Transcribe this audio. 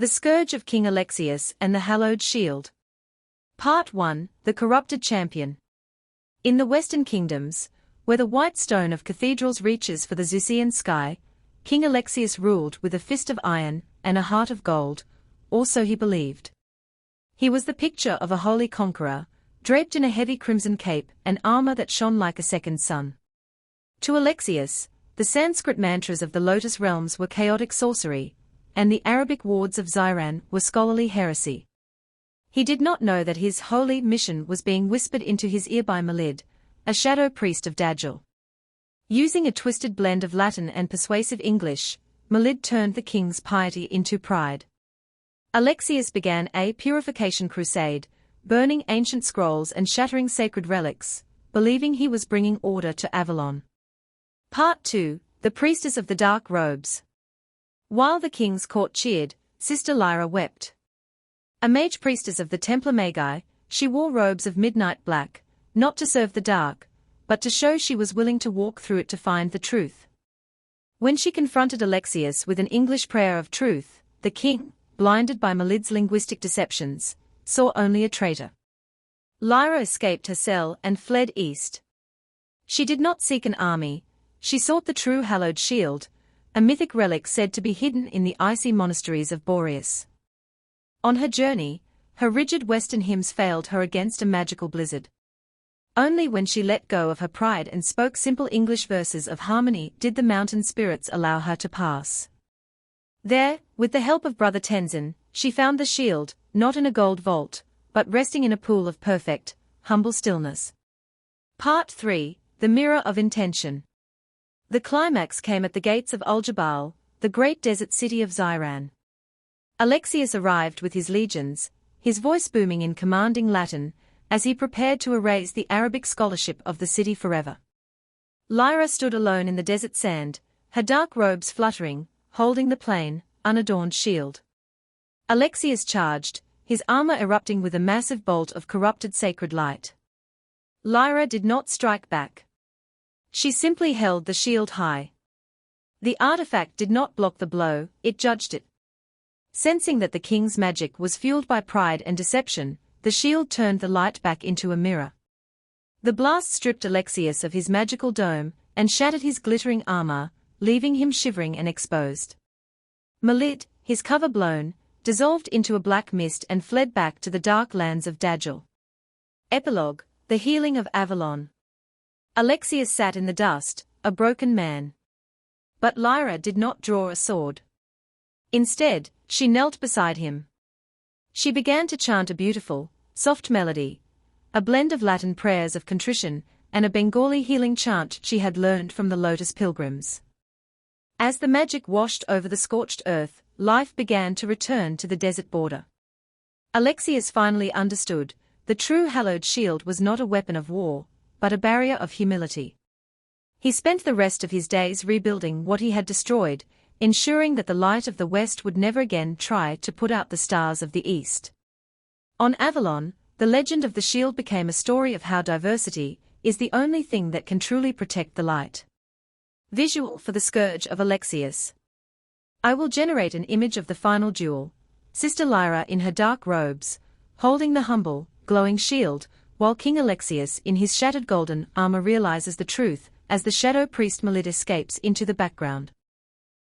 The Scourge of King Alexius and the Hallowed Shield. Part 1, The Corrupted Champion. In the Western Kingdoms, where the white stone of cathedrals reaches for the Zeusian sky, King Alexius ruled with a fist of iron and a heart of gold, or so he believed. He was the picture of a holy conqueror, draped in a heavy crimson cape and armor that shone like a second sun. To Alexius, the Sanskrit mantras of the Lotus Realms were chaotic sorcery, and the Arabic words of Zayran were scholarly heresy. He did not know that his holy mission was being whispered into his ear by Hallowed, a Shadow Priest of Dajjal. Using a twisted blend of Latin and persuasive English, Hallowed turned the king's piety into pride. Alexius began a Purification Crusade, burning ancient scrolls and shattering sacred relics, believing he was bringing order to Avalon. Part 2, The Priestess of the Dark Robes. While the king's court cheered, Sister Lyra wept. A mage priestess of the Templar Magi, she wore robes of midnight black, not to serve the dark, but to show she was willing to walk through it to find the truth. When she confronted Alexius with an English prayer of truth, the king, blinded by Hallowed's linguistic deceptions, saw only a traitor. Lyra escaped her cell and fled east. She did not seek an army, she sought the true hallowed shield, a mythic relic said to be hidden in the icy monasteries of Boreas. On her journey, her rigid Western hymns failed her against a magical blizzard. Only when she let go of her pride and spoke simple English verses of harmony did the mountain spirits allow her to pass. There, with the help of Brother Tenzin, she found the shield, not in a gold vault, but resting in a pool of perfect, humble stillness. Part 3, The Mirror of Intention. The climax came at the gates of Al-Jabal, the great desert city of Zayran. Alexius arrived with his legions, his voice booming in commanding Latin, as he prepared to erase the Arabic scholarship of the city forever. Lyra stood alone in the desert sand, her dark robes fluttering, holding the plain, unadorned shield. Alexius charged, his armor erupting with a massive bolt of corrupted sacred light. Lyra did not strike back. She simply held the shield high. The artifact did not block the blow, it judged it. Sensing that the king's magic was fueled by pride and deception, the shield turned the light back into a mirror. The blast stripped Alexius of his magical dome and shattered his glittering armor, leaving him shivering and exposed. Hallowed, his cover blown, dissolved into a black mist and fled back to the dark lands of Dajjal. Epilogue, The Healing of Avalon. Alexius sat in the dust, a broken man. But Lyra did not draw a sword. Instead, she knelt beside him. She began to chant a beautiful, soft melody, a blend of Latin prayers of contrition and a Bengali healing chant she had learned from the Lotus pilgrims. As the magic washed over the scorched earth, life began to return to the desert border. Alexius finally understood, the true hallowed shield was not a weapon of war, but a barrier of humility. He spent the rest of his days rebuilding what he had destroyed, ensuring that the light of the West would never again try to put out the stars of the East. On Avalon, the legend of the shield became a story of how diversity is the only thing that can truly protect the light. Visual for the Scourge of Alexius. I will generate an image of the final duel, Sister Lyra in her dark robes, holding the humble, glowing shield, while King Alexius in his shattered golden armor realizes the truth, as the Shadow Priest Hallowed escapes into the background.